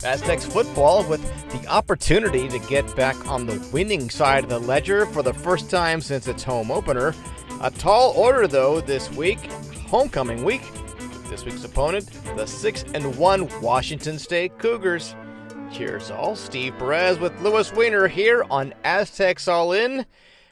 Aztecs football with the opportunity to get back on the winning side of the ledger for the first time since its home opener. A tall order, though, this week, homecoming week. This week's opponent, the 6-1 Washington State Cougars. Cheers all, Steve Perez with Weiner here on Aztecs All In,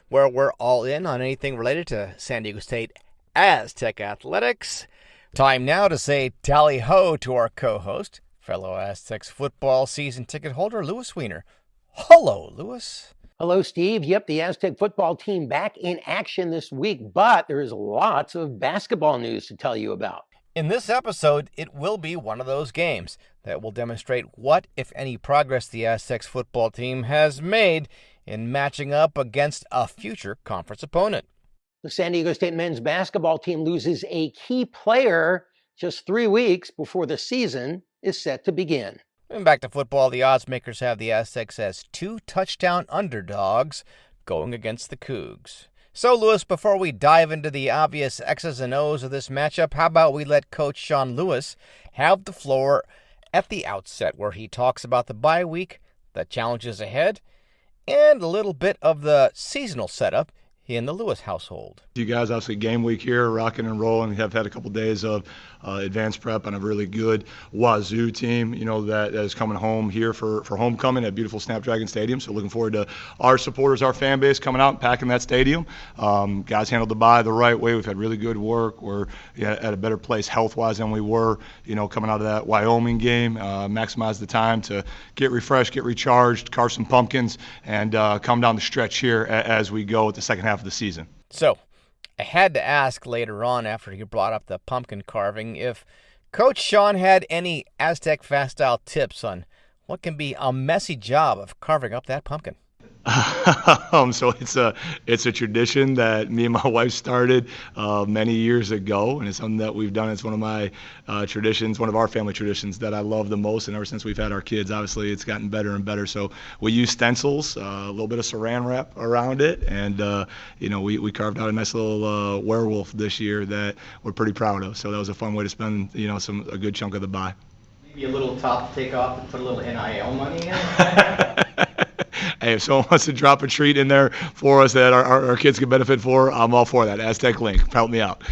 where we're all in on anything related to San Diego State Aztec athletics. Time now to say tally-ho to our co-host, fellow Aztecs football season ticket holder, Weiner. Hello, Lewis. Hello, Steve. Yep, the Aztec football team back in action this week, but there is lots of basketball news to tell you about. In this episode, it will be one of those games that will demonstrate what, if any, progress the Aztecs football team has made in matching up against a future conference opponent. The San Diego State men's basketball team loses a key player just 3 weeks before the season is set to begin. And back to football, the odds makers have the Aztecs as 2-touchdown underdogs going against the Cougs. So, Lewis, before we dive into the obvious X's and O's of this matchup, how about we let Coach Sean Lewis have the floor at the outset, where he talks about the bye week, the challenges ahead, and a little bit of the seasonal setup in the Lewis household. You guys, obviously game week here, rocking and rolling. We have had a couple days of advanced prep on a really good Wazoo team, that is coming home here for homecoming at beautiful Snapdragon Stadium. So looking forward to our supporters, our fan base coming out and packing that stadium. Guys handled the bye the right way. We've had really good work. We're at a better place health-wise than we were, coming out of that Wyoming game. Maximize the time to get refreshed, get recharged, carve some pumpkins, and come down the stretch here as we go at the second half of the season. So, I had to ask later on, after you brought up the pumpkin carving, if Coach Sean had any Aztec fast-style tips on what can be a messy job of carving up that pumpkin. So it's a tradition that me and my wife started many years ago, and it's something that we've done. It's one of my traditions, one of our family traditions that I love the most, and ever since we've had our kids, obviously it's gotten better and better. So we use stencils, a little bit of saran wrap around it, and we carved out a nice little werewolf this year that we're pretty proud of. So that was a fun way to spend a good chunk of the bye. Maybe a little top to take off and put a little NIL money in. Hey, if someone wants to drop a treat in there for us that our kids can benefit for, I'm all for that. Aztec Link, help me out.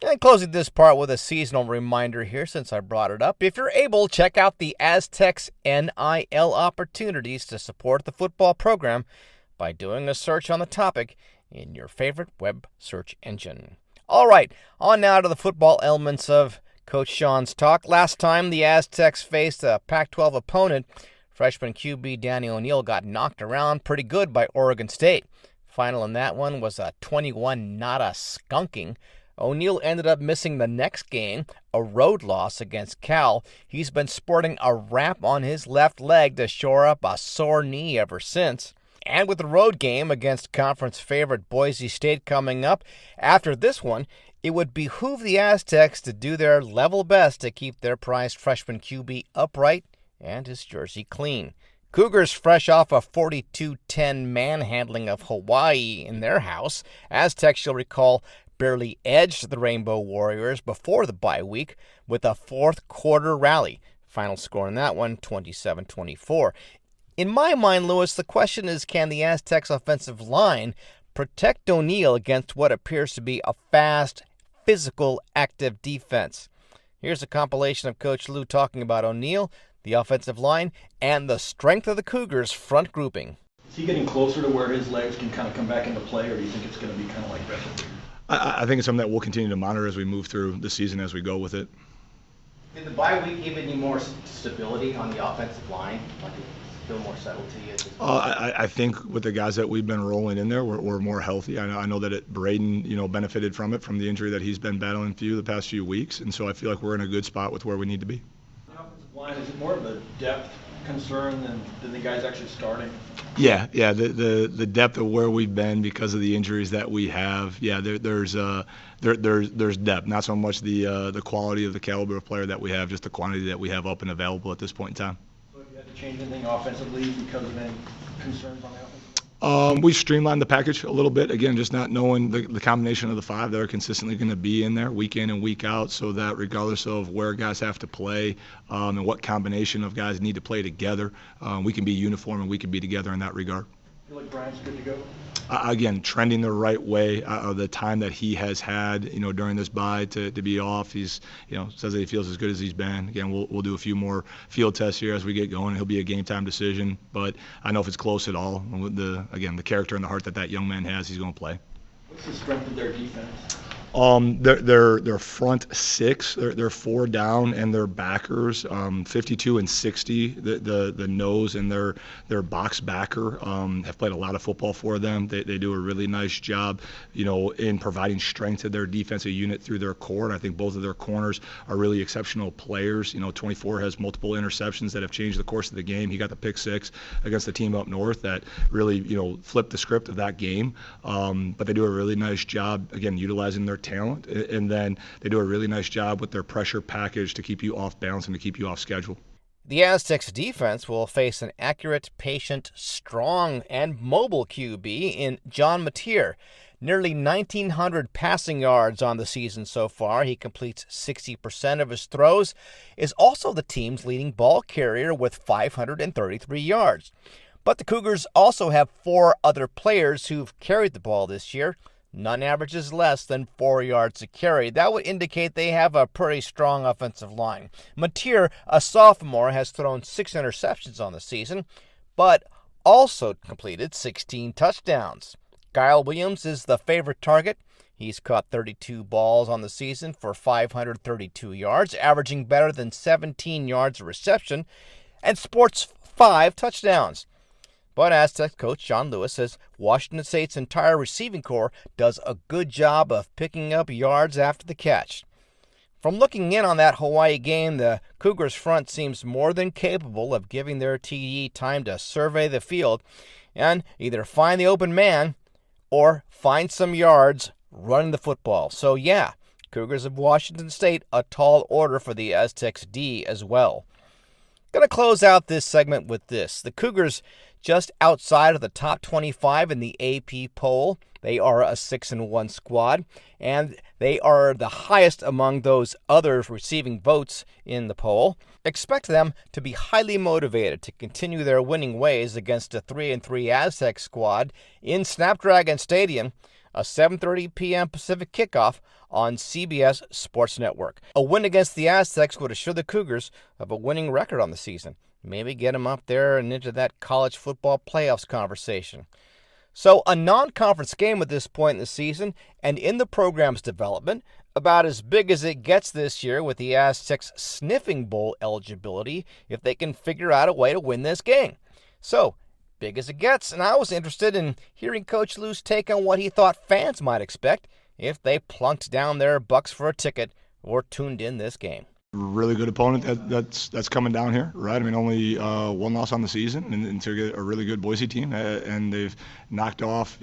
And closing this part with a seasonal reminder here, since I brought it up. If you're able, check out the Aztecs NIL opportunities to support the football program by doing a search on the topic in your favorite web search engine. All right, on now to the football elements of Coach Sean's talk. Last time the Aztecs faced a Pac-12 opponent, freshman QB Danny O'Neal got knocked around pretty good by Oregon State. Final in that one was a 21-0 skunking. O'Neal ended up missing the next game, a road loss against Cal. He's been sporting a wrap on his left leg to shore up a sore knee ever since. And with the road game against conference favorite Boise State coming up, after this one, it would behoove the Aztecs to do their level best to keep their prized freshman QB upright and his jersey clean. Cougars fresh off a 42-10 manhandling of Hawaii in their house. Aztecs, you'll recall, barely edged the Rainbow Warriors before the bye week with a fourth quarter rally. Final score in that one, 27-24. In my mind, Lewis, the question is, can the Aztecs offensive line protect O'Neal against what appears to be a fast, physical, active defense? Here's a compilation of Coach Lou talking about O'Neal, the offensive line, and the strength of the Cougars' front grouping. Is he getting closer to where his legs can kind of come back into play, or do you think it's going to be kind of like that? I think it's something that we'll continue to monitor as we move through the season as we go with it. Did the bye week give any more stability on the offensive line? Like it feel more settled to you? I think with the guys that we've been rolling in there, we're more healthy. I know that Braden, benefited from it, from the injury that he's been battling through the past few weeks, and so I feel like we're in a good spot with where we need to be. Line, is it more of a depth concern than the guys actually starting? Yeah. The depth of where we've been because of the injuries that we have. Yeah, there's depth. Not so much the quality of the caliber of player that we have, just the quantity that we have up and available at this point in time. So have you had to change anything offensively because of any concerns on the offensive We streamlined the package a little bit. Again, just not knowing the combination of the five that are consistently going to be in there week in and week out, so that regardless of where guys have to play and what combination of guys need to play together, we can be uniform and we can be together in that regard. Feel like Brian's good to go? Again, trending the right way. The time that he has had, during this bye to be off, he's, says that he feels as good as he's been. Again, we'll do a few more field tests here as we get going. He'll be a game time decision, but I know if it's close at all, with the character and the heart that young man has, he's going to play. What's the strength of their defense? Their front six, they're four down, and their backers, 52 and 60. The nose and their box backer have played a lot of football for them. They do a really nice job, in providing strength to their defensive unit through their core. And I think both of their corners are really exceptional players. 24 has multiple interceptions that have changed the course of the game. He got the pick six against the team up north that really, flipped the script of that game. But they do a really nice job, again, utilizing their talent, and then they do a really nice job with their pressure package to keep you off balance and to keep you off schedule. The Aztecs defense will face an accurate, patient, strong, and mobile QB in John Mateer. Nearly 1,900 passing yards on the season so far. He completes 60% of his throws, is also the team's leading ball carrier with 533 yards. But the Cougars also have four other players who've carried the ball this year. None averages less than 4 yards a carry. That would indicate they have a pretty strong offensive line. Mateer, a sophomore, has thrown 6 interceptions on the season, but also completed 16 touchdowns. Kyle Williams is the favorite target. He's caught 32 balls on the season for 532 yards, averaging better than 17 yards a reception, and sports 5 touchdowns. But Aztecs coach John Lewis says Washington State's entire receiving corps does a good job of picking up yards after the catch. From looking in on that Hawaii game, the Cougars front seems more than capable of giving their TD time to survey the field and either find the open man or find some yards running the football. So yeah, Cougars of Washington State, a tall order for the Aztecs D as well. Going to close out this segment with this. The Cougars just outside of the top 25 in the AP poll. They are a 6-1 squad, and they are the highest among those others receiving votes in the poll. Expect them to be highly motivated to continue their winning ways against a 3-3 Aztec squad in Snapdragon Stadium, a 7:30 p.m. Pacific kickoff on CBS Sports Network. A win against the Aztecs would assure the Cougars of a winning record on the season. Maybe get them up there and into that college football playoffs conversation. So a non-conference game at this point in the season and in the program's development, about as big as it gets this year with the Aztecs sniffing bowl eligibility if they can figure out a way to win this game. So, big as it gets, and I was interested in hearing Coach Lou's take on what he thought fans might expect if they plunked down their bucks for a ticket or tuned in this game. Really good opponent that's coming down here, right? I mean, only one loss on the season, and to get a really good Boise team, and they've knocked off,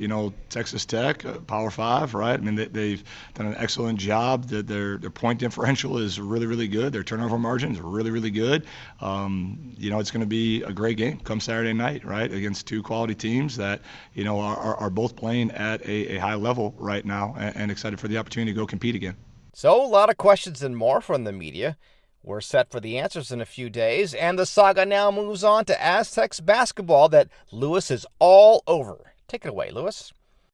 Texas Tech, Power 5, right? I mean, they've done an excellent job. Their point differential is really, really good. Their turnover margin is really, really good. It's going to be a great game come Saturday night, right, against two quality teams that, are both playing at a high level right now, and excited for the opportunity to go compete again. So, a lot of questions and more from the media. We're set for the answers in a few days, and the saga now moves on to Aztecs basketball that Lewis is all over. Take it away, Lewis.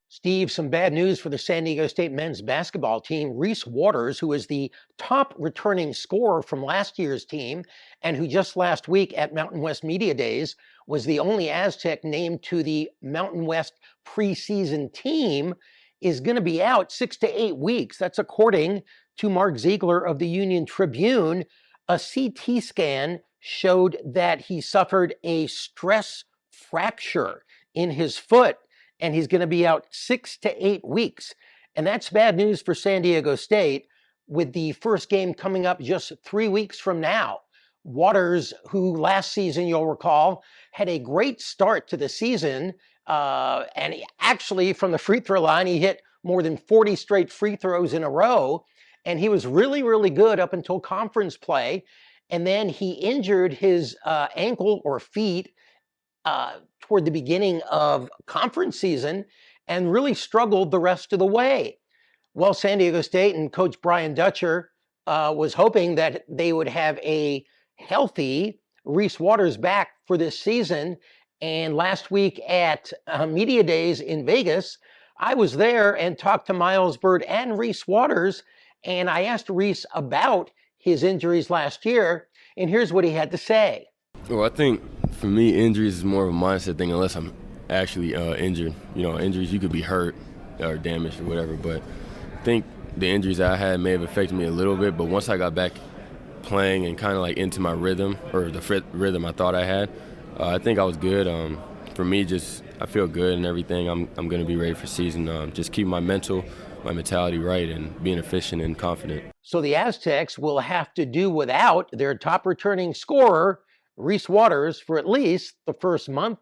Steve, some bad news for the San Diego State men's basketball team. Reese Waters, who is the top returning scorer from last year's team and who just last week at Mountain West Media Days was the only Aztec named to the Mountain West preseason team, is going to be out 6 to 8 weeks. That's according to Mark Ziegler of the Union Tribune. A CT scan showed that he suffered a stress fracture in his foot, and he's going to be out 6 to 8 weeks. And that's bad news for San Diego State, with the first game coming up just 3 weeks from now. Waters, who last season, you'll recall, had a great start to the season, and actually, from the free throw line, he hit more than 40 straight free throws in a row. And he was really, really good up until conference play. And then he injured his ankle or feet toward the beginning of conference season and really struggled the rest of the way. Well, San Diego State and Coach Brian Dutcher was hoping that they would have a healthy Reese Waters back for this season. And last week at Media Days in Vegas, I was there and talked to Miles Bird and Reese Waters. And I asked Reese about his injuries last year. And here's what he had to say. Well, I think for me, injuries is more of a mindset thing unless I'm actually injured. You know, injuries, you could be hurt or damaged or whatever. But I think the injuries I had may have affected me a little bit. But once I got back playing and kind of like into my rhythm, or the rhythm I thought I had, I think I was good. For me, just I feel good and everything. I'm going to be ready for season. Just keep my mentality right and being efficient and confident. So the Aztecs will have to do without their top returning scorer, Reese Waters, for at least the first month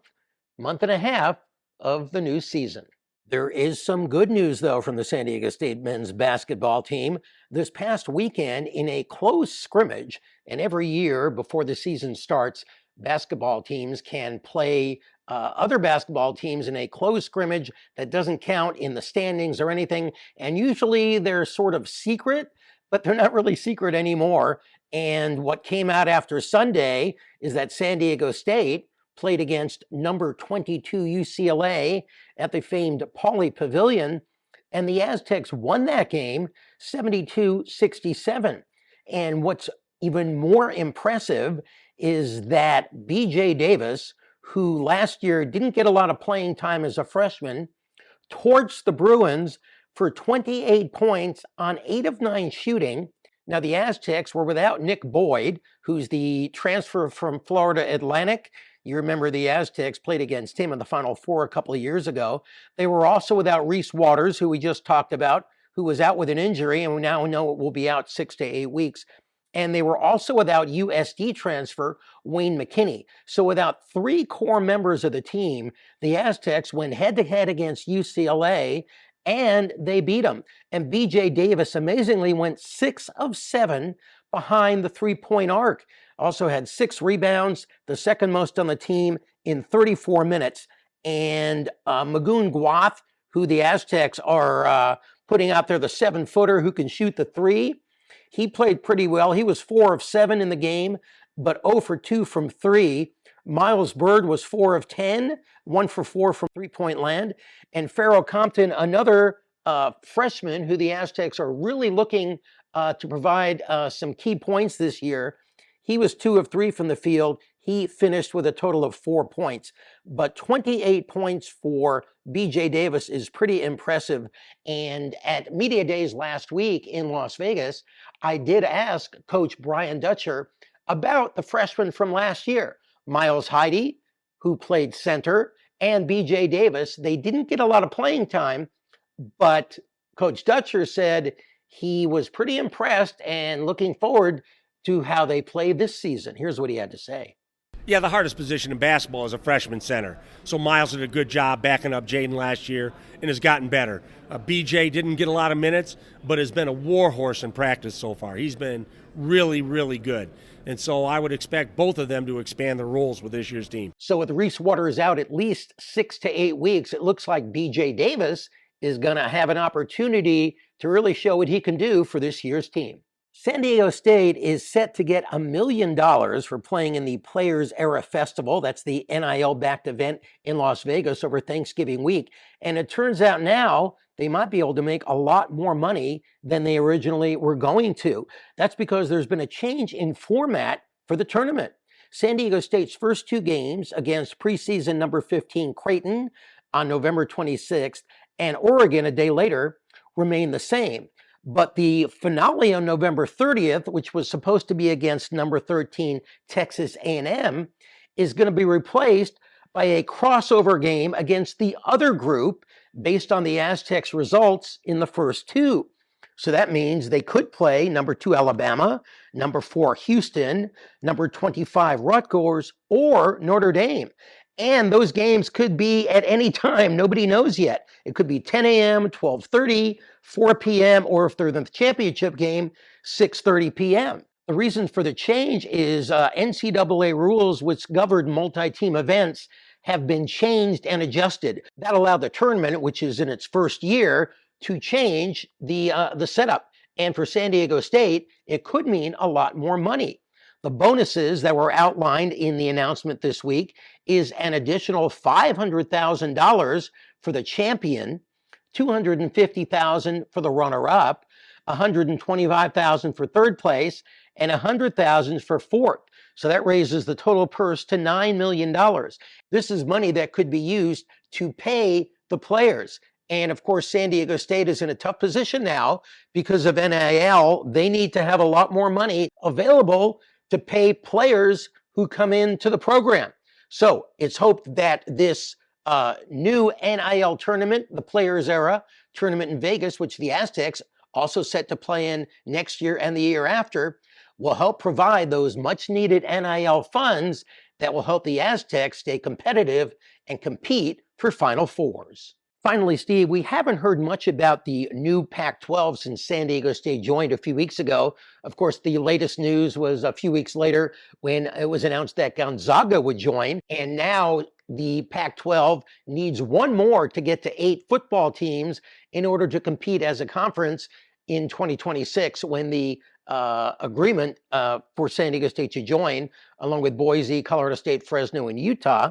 and a half of the new season. There is some good news, though, from the San Diego State men's basketball team. This past weekend, in a close scrimmage, and every year before the season starts, basketball teams can play other basketball teams in a closed scrimmage that doesn't count in the standings or anything. And usually they're sort of secret, but they're not really secret anymore. And what came out after Sunday is that San Diego State played against number 22 UCLA at the famed Pauley Pavilion, and the Aztecs won that game 72-67. And what's even more impressive is that BJ Davis, who last year didn't get a lot of playing time as a freshman, torched the Bruins for 28 points on 8 of 9 shooting. Now, the Aztecs were without Nick Boyd, who's the transfer from Florida Atlantic. You remember the Aztecs played against him in the Final Four a couple of years ago. They were also without Reese Waters, who we just talked about, who was out with an injury, and we now know it will be out 6 to 8 weeks. And they were also without USD transfer Wayne McKinney. So without 3 core members of the team, the Aztecs went head-to-head against UCLA, and they beat them. And B.J. Davis amazingly went 6 of 7 behind the three-point arc. Also had 6 rebounds, the second most on the team in 34 minutes. And Magoon Guath, who the Aztecs are putting out there, the 7-footer who can shoot the 3, he played pretty well. He was 4 of 7 in the game, but 0 for 2 from 3. Miles Bird was 4 of 10, 1 for 4 from three-point land. And Farrell Compton, another freshman who the Aztecs are really looking to provide some key points this year, he was 2 of 3 from the field. He finished with a total of 4 points. But 28 points for B.J. Davis is pretty impressive. And at Media Days last week in Las Vegas, I did ask Coach Brian Dutcher about the freshmen from last year, Miles Heide, who played center, and B.J. Davis. They didn't get a lot of playing time, but Coach Dutcher said he was pretty impressed and looking forward to how they play this season. Here's what he had to say. Yeah, the hardest position in basketball is a freshman center. So Miles did a good job backing up Jaden last year and has gotten better. BJ didn't get a lot of minutes, but has been a warhorse in practice so far. He's been really, really good. And so I would expect both of them to expand their roles with this year's team. So with Reese Waters out at least 6 to 8 weeks, it looks like BJ Davis is going to have an opportunity to really show what he can do for this year's team. San Diego State is set to get $1 million for playing in the Players Era Festival. That's the NIL-backed event in Las Vegas over Thanksgiving week. And it turns out now they might be able to make a lot more money than they originally were going to. That's because there's been a change in format for the tournament. San Diego State's first 2 games against preseason number 15 Creighton on November 26th and Oregon a day later remain the same. But the finale on November 30th, which was supposed to be against number 13 Texas A&M, is going to be replaced by a crossover game against the other group based on the Aztecs' results in the first 2. So that means they could play number 2 Alabama, number 4 Houston, number 25 Rutgers, or Notre Dame. And those games could be at any time. Nobody knows yet. It could be 10 a.m., 12:30, 4 p.m., or if they're in the championship game, 6:30 p.m. The reason for the change is NCAA rules, which govern multi-team events, have been changed and adjusted. That allowed the tournament, which is in its first year, to change the setup. And for San Diego State, it could mean a lot more money. The bonuses that were outlined in the announcement this week is an additional $500,000 for the champion, $250,000 for the runner-up, $125,000 for third place, and $100,000 for fourth. So that raises the total purse to $9 million. This is money that could be used to pay the players. And of course, San Diego State is in a tough position now because of NIL. They need to have a lot more money available to pay players who come into the program. So it's hoped that this new NIL tournament, the Players Era tournament in Vegas, which the Aztecs also set to play in next year and the year after, will help provide those much needed NIL funds that will help the Aztecs stay competitive and compete for Final Fours. Finally, Steve, we haven't heard much about the new Pac-12 since San Diego State joined a few weeks ago. Of course, the latest news was a few weeks later when it was announced that Gonzaga would join. And now the Pac-12 needs one more to get to 8 football teams in order to compete as a conference in 2026 when the agreement for San Diego State to join, along with Boise, Colorado State, Fresno, and Utah,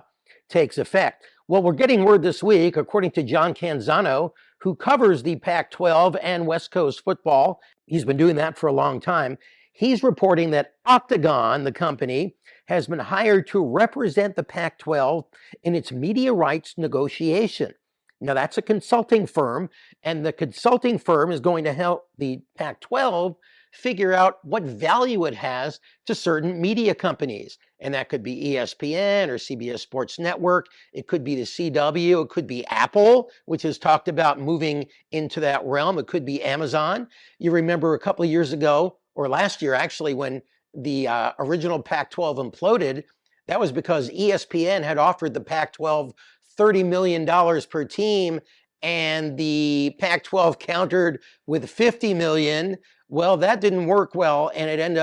takes effect. Well, we're getting word this week, according to John Canzano, who covers the Pac-12 and West Coast football. He's been doing that for a long time. He's reporting that Octagon, the company, has been hired to represent the Pac-12 in its media rights negotiation. Now, that's a consulting firm, and the consulting firm is going to help the Pac-12 figure out what value it has to certain media companies. And that could be ESPN or CBS Sports Network. It could be the CW. It could be Apple, which has talked about moving into that realm. It could be Amazon. You remember a couple of years ago, or last year actually, when the original Pac-12 imploded, that was because ESPN had offered the Pac-12 $30 million per team, and the Pac-12 countered with $50 million. Well, that didn't work well, and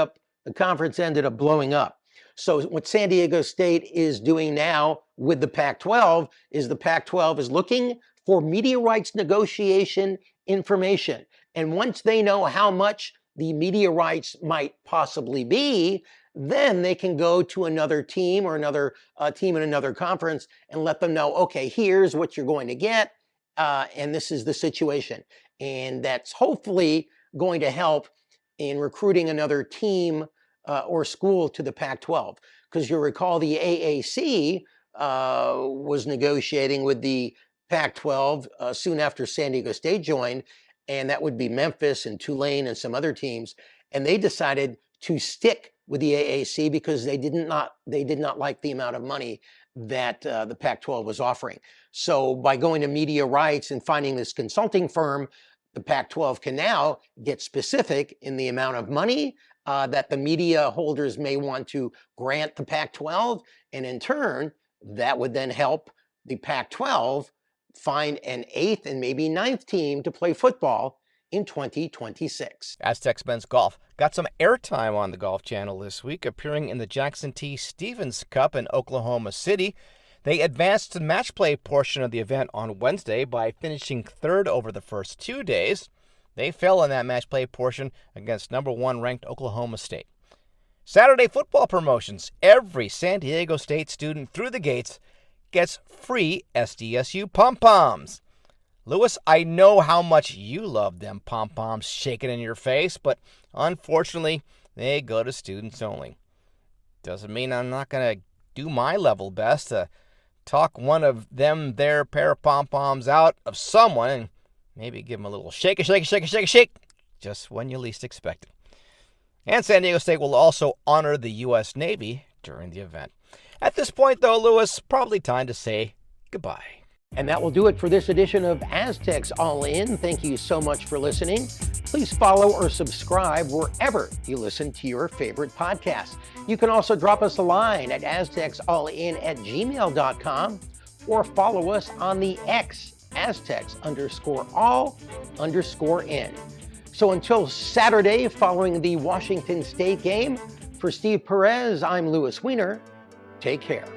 the conference ended up blowing up. So what San Diego State is doing now with the Pac-12 is the Pac-12 is looking for media rights negotiation information. And once they know how much the media rights might possibly be, then they can go to another team or another team in another conference and let them know, okay, here's what you're going to get, and this is the situation. And that's hopefully going to help in recruiting another team or school to the Pac-12. Because you'll recall the AAC was negotiating with the Pac-12 soon after San Diego State joined, and that would be Memphis and Tulane and some other teams. And they decided to stick with the AAC because they did not like the amount of money that the Pac-12 was offering. So by going to media rights and finding this consulting firm, the Pac-12 can now get specific in the amount of money that the media holders may want to grant the Pac-12. And in turn, that would then help the Pac-12 find an 8th and maybe 9th team to play football in 2026. Aztecs men's golf got some airtime on the Golf Channel this week, appearing in the Jackson T. Stevens Cup in Oklahoma City. They advanced to the match play portion of the event on Wednesday by finishing 3rd over the first 2 days. They fell in that match play portion against number 1 ranked Oklahoma State. Saturday football promotions. Every San Diego State student through the gates gets free SDSU pom-poms. Lewis, I know how much you love them pom-poms shaking in your face, but unfortunately, they go to students only. Doesn't mean I'm not going to do my level best to talk one of them their pair of pom-poms out of someone and maybe give them a little shake, just when you least expect it. And San Diego State will also honor the U.S. Navy during the event. At this point, though, Lewis, probably time to say goodbye. And that will do it for this edition of Aztecs All In. Thank you so much for listening. Please follow or subscribe wherever you listen to your favorite podcasts. You can also drop us a line at aztecsallin@gmail.com or follow us on the X, Aztecs_all_in. So until Saturday following the Washington State game, for Steve Perez, I'm Louis Weiner. Take care.